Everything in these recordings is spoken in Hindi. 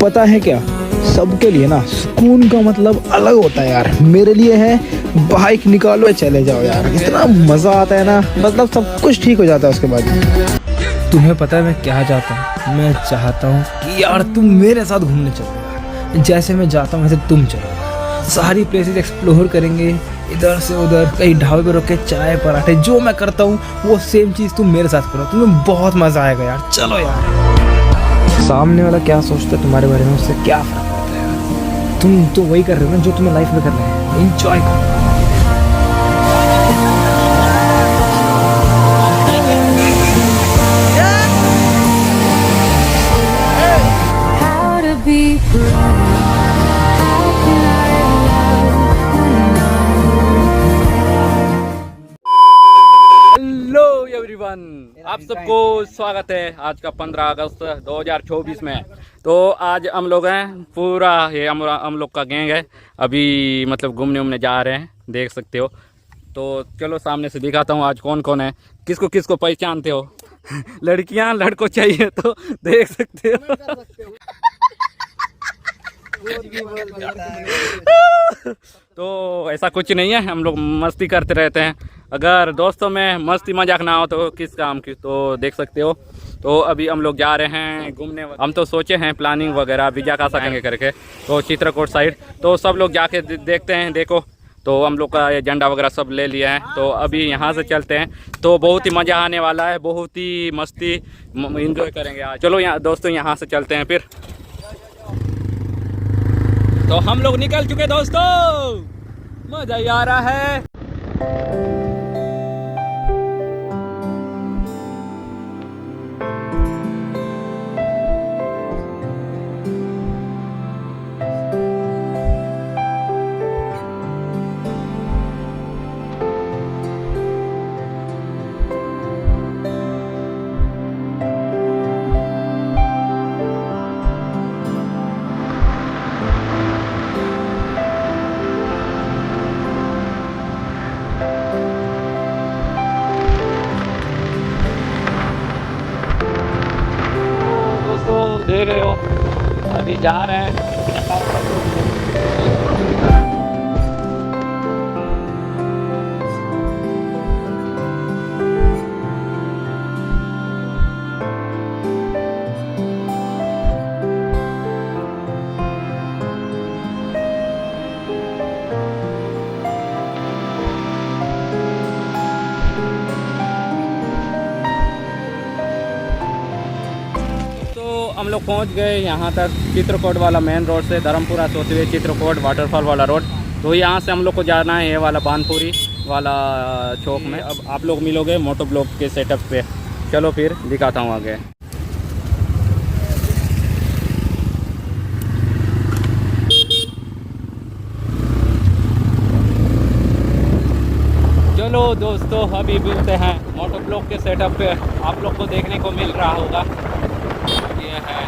पता है क्या, सबके लिए ना सुकून का मतलब अलग होता है यार। मेरे लिए है बाइक निकालो चले जाओ यार, इतना मज़ा आता है ना, मतलब सब कुछ ठीक हो जाता है उसके बाद। तुम्हें पता है मैं क्या चाहता हूँ? मैं चाहता हूँ कि यार तुम मेरे साथ घूमने चलो यार, जैसे मैं जाता हूँ वैसे तुम चलो। सारी प्लेसेस एक्सप्लोर करेंगे, इधर से उधर, कहीं ढाबे पे रुक के चाय पराठे, जो मैं करता हूँ वो सेम चीज़ तुम मेरे साथ करो, तुम्हें बहुत मज़ा आएगा यार। चलो यार। सामने वाला क्या सोचता है तुम्हारे बारे में, उससे क्या फर्क पड़ता है यार। तुम तो वही कर रहे हो ना जो तुम्हें लाइफ में करना है, एंजॉय करो। How to be brave. How can I love when hello everyone, आप सबको स्वागत है आज का 15 अगस्त 2024 में। तो आज हम लोग हैं पूरा, ये हम लोग का गैंग है, अभी मतलब घूमने उमने जा रहे हैं, देख सकते हो। तो चलो सामने से दिखाता हूँ आज कौन कौन है, किसको किसको पहचानते हो। लड़कियां लड़कों चाहिए तो देख सकते हो। तो ऐसा कुछ नहीं है, हम लोग मस्ती करते रहते हैं। अगर दोस्तों में मस्ती मजाक ना हो तो किस काम की, तो देख सकते हो। तो अभी हम लोग जा रहे हैं घूमने। हम तो सोचे हैं प्लानिंग वगैरह वीजा का सकेंगे करके, तो चित्रकूट साइड। तो सब लोग जाके देखते हैं। देखो तो हम लोग का एजेंडा वगैरह सब ले लिया है, तो अभी यहाँ से चलते हैं। तो बहुत ही मज़ा आने वाला है, बहुत ही मस्ती इंजॉय करेंगे आज। चलो यहाँ दोस्तों, यहाँ से चलते हैं फिर। तो हम लोग निकल चुके दोस्तों, मज़ा ही आ रहा है। देख रहे हो अभी जा रहे हैं। हम लोग पहुंच गए यहाँ तक, चित्रकूट वाला मेन रोड से धर्मपुरा से होते हुए चित्रकूट वाटरफॉल वाला रोड। तो यहाँ से हम लोग को जाना है ये वाला बानपुरी वाला चौक में। अब आप लोग मिलोगे मोटो ब्लॉक के सेटअप पे। चलो फिर दिखाता हूँ आगे। चलो दोस्तों, अभी मिलते हैं मोटो ब्लॉक के सेटअप पे। आप लोग को देखने को मिल रहा होगा, ये है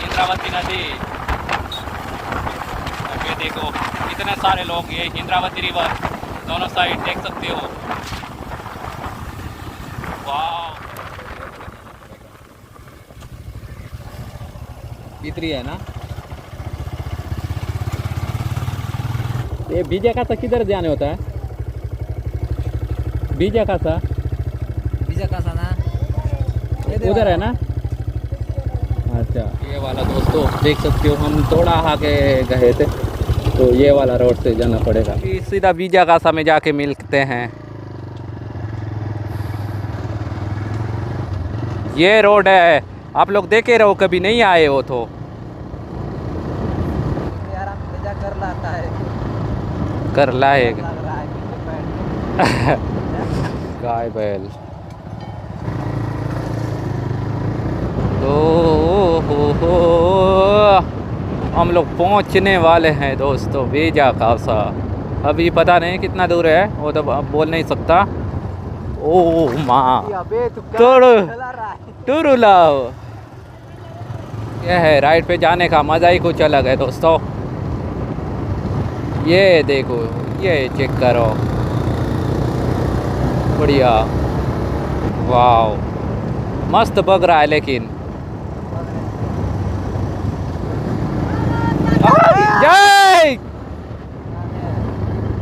इंद्रावती नदी। अब ये देखो कितने सारे लोग, ये इंद्रावती रिवर दोनों साइड देख सकते हो। वाह, इतनी है ना। ये बीजा का सा किधर जाने होता है? बीजा का सा ना उधर है ना। अच्छा, ये वाला दोस्तों देख सकते हो, हम थोड़ा आगे गए थे तो ये वाला रोड से जाना पड़ेगा। सीधा वीजा कासा में जाके मिलते हैं। ये रोड है, आप लोग देखे रहो, कभी नहीं आए हो तो। यार हम मजा कर लाता है, कर लाएगा लग रहा है गाय बैल। तो हो हम लोग पहुंचने वाले हैं दोस्तों वीजा कासा। अभी पता नहीं कितना दूर है, वो तो अब बोल नहीं सकता। ओ माँ टूरू लाओ, यह है राइड पे जाने का मज़ा ही कुछ अलग है दोस्तों। ये देखो, ये चेक करो, बढ़िया, वाह, मस्त बग रहा है। लेकिन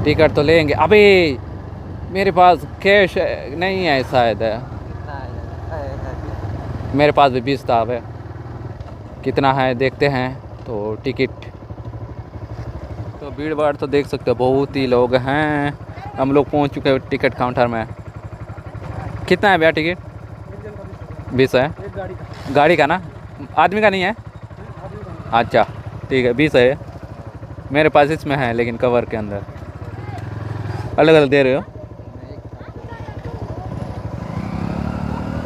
टिकट तो लेंगे। अबे मेरे पास कैश नहीं है शायद। कितना है? मेरे पास भी 20 था। अब कितना है देखते हैं। तो टिकट तो भीड़ भाड़ तो देख सकते हो, बहुत ही लोग हैं। हम लोग पहुंच चुके हैं टिकट काउंटर में। कितना है भैया टिकट? 20 है। गाड़ी का ना, आदमी का नहीं है? अच्छा ठीक है, 20 है। मेरे पास इसमें है लेकिन कवर के अंदर। अलग अलग दे रहे हो?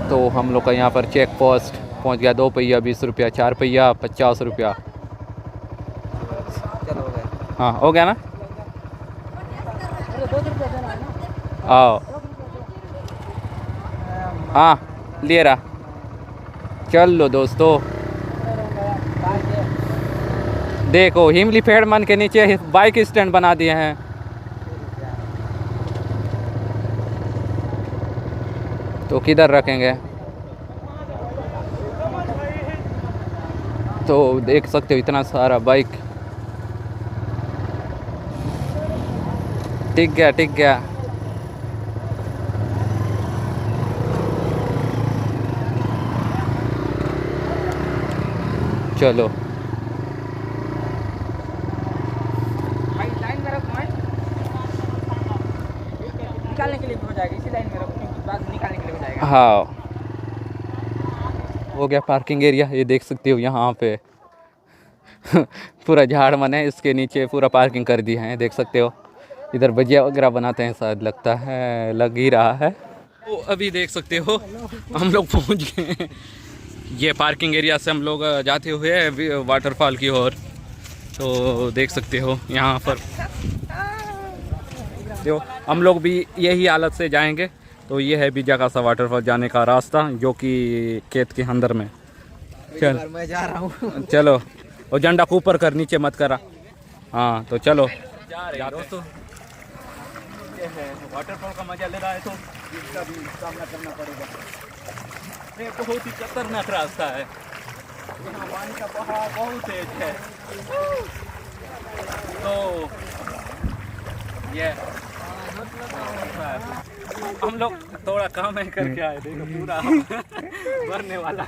तो हम लोग का यहाँ पर चेक पोस्ट पहुँच गया। 2 पहिया 20 रुपया, 4 पहिया 50 रुपया। चलो हो गए। हाँ हो गया ना? आओ हाँ ले रहा। चलो दोस्तों, देखो हिमली पेड़ मन के नीचे बाइक स्टैंड बना दिए हैं। तो किधर रखेंगे? तो देख सकते हो इतना सारा बाइक। टिक गया। चलो भाई लाइन में रखो, निकालने के लिए भी हो जाएगा। इसी लाइन में रखो क्योंकि बाद निकालने के लिए हो जाएगा। हाँ हो गया पार्किंग एरिया। ये देख सकते हो यहाँ पे पूरा झाड़ मन है, इसके नीचे पूरा पार्किंग कर दी है। देख सकते हो इधर भजिया वगैरह बनाते हैं शायद, लगता है लग ही रहा है। तो अभी देख सकते हो हम लोग पहुँच गए हैं। ये पार्किंग एरिया से हम लोग जाते हुए वाटरफॉल की ओर। तो देख सकते हो यहाँ पर देखो, हम लोग भी यही हालत से जाएंगे। तो ये है बीजा का सा वाटरफॉल जाने का रास्ता, जो कि खेत के अंदर में। चल मैं जा रहा हूँ। चलो, और झंडा को ऊपर कर, नीचे मत करा। हाँ तो चलो दोस्तों, वाटरफॉल का मजा ले रहा है तो इसका भी सामना करना पड़ेगा। ये बहुत ही खतरनाक रास्ता है, यहाँ पानी का बहाव बहुत तेज है। तो ये हम लोग थोड़ा काम है करके आए, देखो पूरा भरने वाला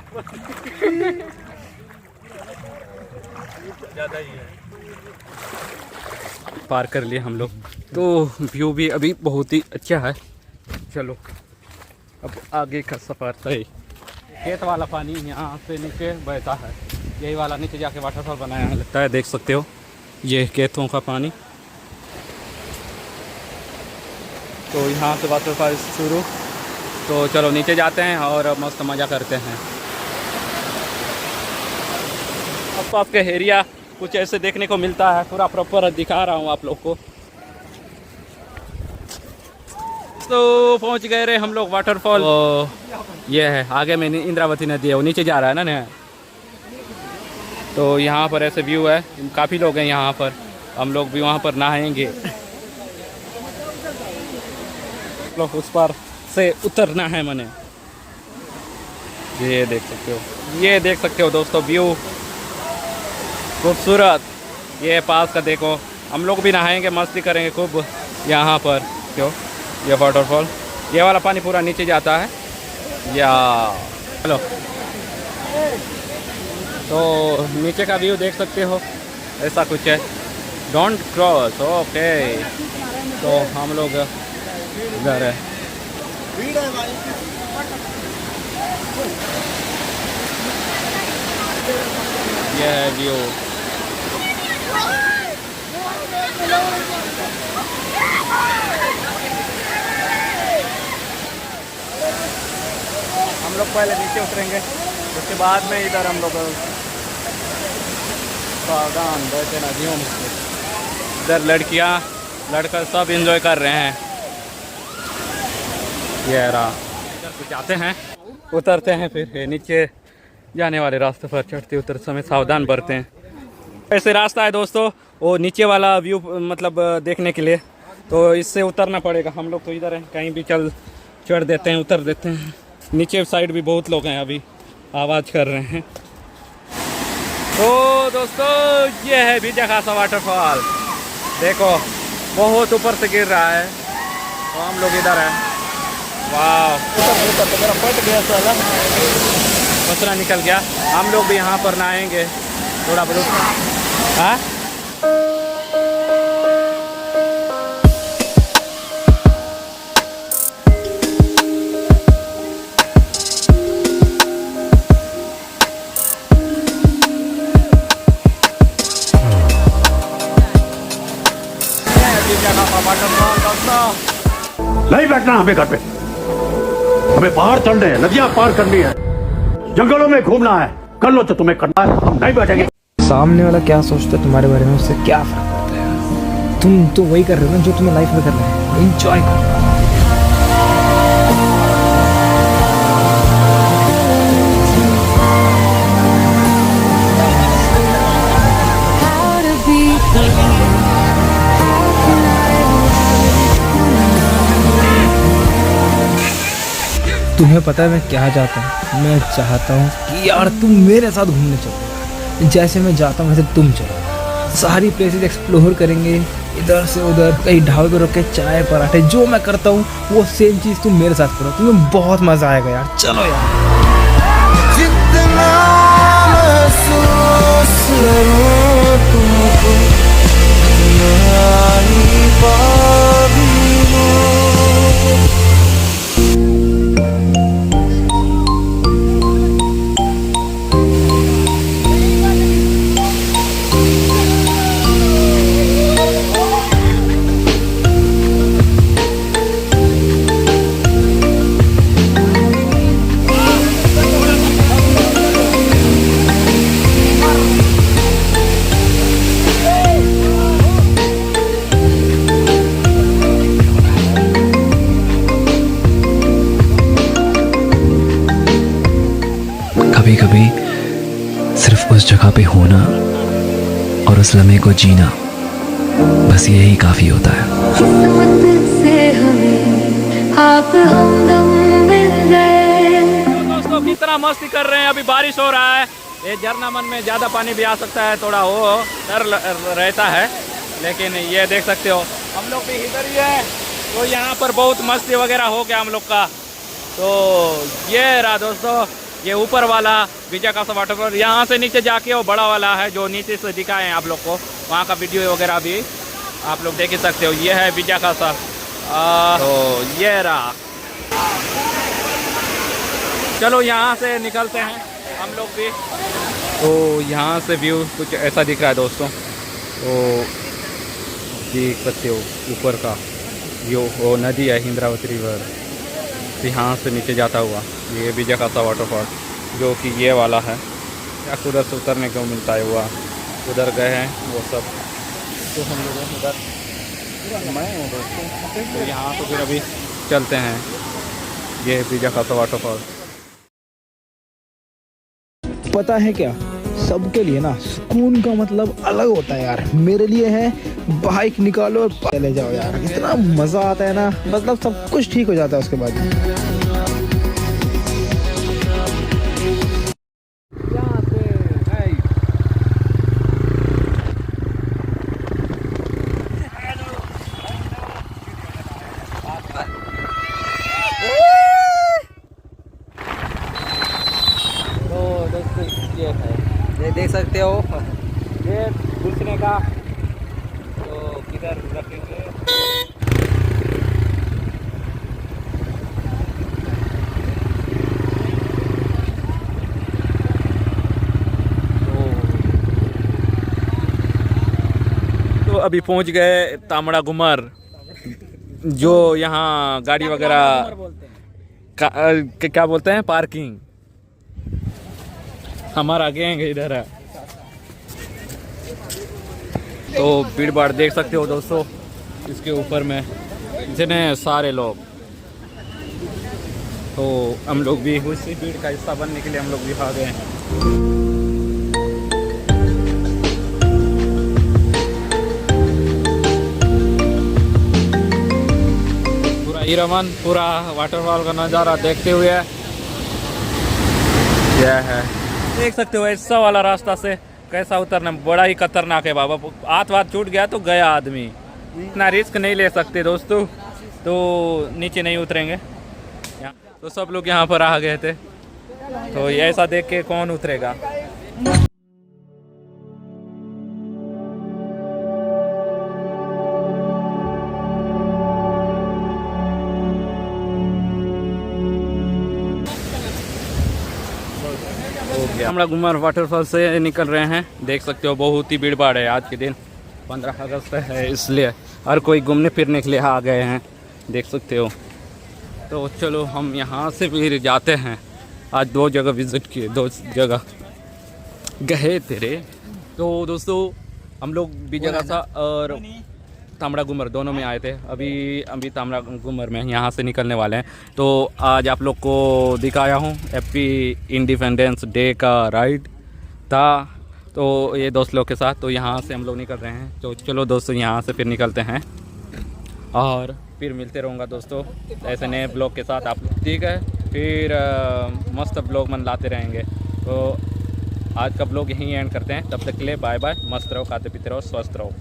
ज़्यादा ही है। पार कर लिए हम लोग। तो व्यू भी अभी बहुत ही अच्छा है। चलो अब आगे का सफ़र तय। खेत वाला पानी यहाँ से नीचे बहता है, यही वाला नीचे जाके वाटरफॉल बनाया लगता है। देख सकते हो ये खेतों का पानी। तो यहाँ से वाटरफॉल शुरू। तो चलो नीचे जाते हैं और मस्त मज़ा करते हैं। आसपास के एरिया कुछ ऐसे देखने को मिलता है, पूरा प्रॉपर दिखा रहा हूँ आप लोग को। तो पहुँच गए रे हम लोग वाटरफॉल। तो ये है आगे में इंद्रावती नदी है, वो नीचे जा रहा है ना नया। तो यहाँ पर ऐसे व्यू है, काफ़ी लोग हैं यहाँ पर। हम लोग भी वहाँ पर नहाएंगे। लोग उस पार से उतरना है मैंने। ये देख सकते हो, ये देख सकते हो दोस्तों व्यू खूबसूरत। ये पास का देखो, हम लोग भी नहाएंगे, मस्ती करेंगे खूब यहाँ पर। क्यों ये वाटरफॉल, ये वाला पानी पूरा नीचे जाता है या हेलो। तो नीचे का व्यू देख सकते हो, ऐसा कुछ है। Don't cross, okay. तो हम लोग इधर है, ये है व्यू। हम लोग पहले नीचे उतरेंगे, उसके बाद में इधर हम लोग सावधान बैठे नदियों में। इधर लड़कियां लड़का सब एंजॉय कर रहे हैं। ये रहा, इधर कुछ आते हैं उतरते हैं, फिर नीचे जाने वाले रास्ते पर चढ़ते उतरते समय सावधान बरते हैं। ऐसे रास्ता है दोस्तों, वो नीचे वाला व्यू मतलब देखने के लिए। तो इससे उतरना पड़ेगा। हम लोग तो इधर हैं, कहीं भी चढ़ देते हैं, उतर देते हैं। नीचे साइड भी बहुत लोग हैं, अभी आवाज़ कर रहे हैं। तो दोस्तों ये है बीजा खासा वाटरफॉल। देखो बहुत ऊपर से गिर रहा है, तो हम लोग इधर हैं। वाह, तो मेरा फट गया साला, कचरा निकल गया। हम लोग भी यहाँ पर नहाएंगे थोड़ा बहुत। हाँ, नहीं बैठना हमें घर पे, हमें पहाड़ चढ़ने हैं, नदियां पार करनी है, जंगलों में घूमना है। कर लो तो तुम्हें करना है, हम नहीं बैठेंगे। सामने वाला क्या सोचता है तुम्हारे बारे में, उससे क्या फर्क पड़ता है। तुम तो वही कर रहे हो ना जो तुम्हें लाइफ में करना है, एंजॉय करो। How to be free. तुम्हें पता है मैं क्या चाहता हूँ? मैं चाहता हूँ कि यार तुम मेरे साथ घूमने चलो, जैसे मैं जाता हूँ वैसे तुम चलो। सारी प्लेसेस एक्सप्लोर करेंगे, इधर से उधर, कहीं ढाबे पर रुक के चाय पराठे, जो मैं करता हूँ वो सेम चीज़ तुम मेरे साथ करो, तुम्हें बहुत मज़ा आएगा यार। चलो यार। जितना महसूस करूं तुमको, नहीं पाबी कभी कभी सिर्फ उस जगह पे होना और उस लम्हे को जीना, बस यही काफी होता है। किस्मत से हमें आप हमदम मिल गए। दोस्तों कितना मस्ती कर रहे हैं, अभी बारिश हो रहा है, ये झरना मन में ज़्यादा पानी भी आ सकता है, थोड़ा वो डर रहता है, लेकिन ये देख सकते हो हम लोग भी इधर ही है। तो यहाँ पर बहुत मस्ती वगैरह हो गया हम लोग का। तो ये रहा दोस्तों, ये ऊपर वाला विजय कासा वाटरफॉल, यहाँ से नीचे जाके वो बड़ा वाला है जो नीचे से दिखाए हैं आप लोग को, वहाँ का वीडियो वगैरह भी आप लोग देख ही सकते हो। ये है विजय कासा। तो ये रहा, चलो यहाँ से निकलते हैं हम लोग भी। तो यहाँ से व्यू कुछ ऐसा दिख रहा है दोस्तों, तो देख सकते हो ऊपर का व्यू, वो नदी है इंद्रावती रिवर, यहाँ से नीचे जाता हुआ ये विजय कासा वाटरफॉल, जो कि ये वाला है। या उधर से उतरने को मिलता है, हुआ उधर गए हैं वो सब, तो हम लोग उधर तो यहाँ तो फिर अभी चलते हैं, ये विजय कासा वाटरफॉल। पता है क्या, सबके लिए ना सुकून का मतलब अलग होता है यार। मेरे लिए है बाइक निकालो और चले जाओ यार, इतना मज़ा आता है ना, मतलब सब कुछ ठीक हो जाता है उसके बाद। ये देख सकते हो, ये घुसने का, तो किधर रखेंगे? तो अभी पहुंच गए तामड़ा गुमर, जो यहाँ गाड़ी वगैरह क्या बोलते हैं, पार्किंग। हमारा गैंग इधर है, तो भीड़ भाड़ देख सकते हो दोस्तों इसके ऊपर में, इतने सारे लोग। तो हम लोग भी उसी भीड़ का हिस्सा बनने के लिए हम लोग भी आ गए हैं। पूरा हीरामन, पूरा वाटरफॉल का नज़ारा देखते हुए यह है, देख सकते हो ऐसा वाला रास्ता से कैसा उतरना, बड़ा ही खतरनाक है बाबा। हाथ वाथ छूट गया तो गया आदमी, इतना रिस्क नहीं ले सकते दोस्तों, तो नीचे नहीं उतरेंगे। तो सब लोग यहाँ पर आ गए थे, तो ऐसा देख के कौन उतरेगा। तामड़ा गुमर वाटरफॉल से निकल रहे हैं। देख सकते हो बहुत ही भीड़ भाड़ है आज के दिन, 15 अगस्त है इसलिए हर कोई घूमने फिरने के लिए आ गए हैं, देख सकते हो। तो चलो हम यहाँ से फिर जाते हैं। आज 2 जगह विज़िट किए, 2 जगह गए तेरे। तो दोस्तों हम लोग भी जगह सा और तामड़ा गुमर दोनों में आए थे। अभी तामड़ा गुमर में यहाँ से निकलने वाले हैं। तो आज आप लोग को दिखाया हूँ हैप्पी इंडिपेंडेंस डे का राइड था, तो ये दोस्त लोग के साथ। तो यहाँ से हम लोग निकल रहे हैं। तो चलो दोस्तों यहाँ से फिर निकलते हैं और फिर मिलते रहूँगा दोस्तों ऐसे नए ब्लॉग के साथ आप लोग, ठीक है। फिर मस्त ब्लॉग मन लाते रहेंगे। तो आज का ब्लॉग यहीं एंड करते हैं। तब तक के लिए बाय बाय, मस्त रहो, खाते पीते रहो, स्वस्थ रहो।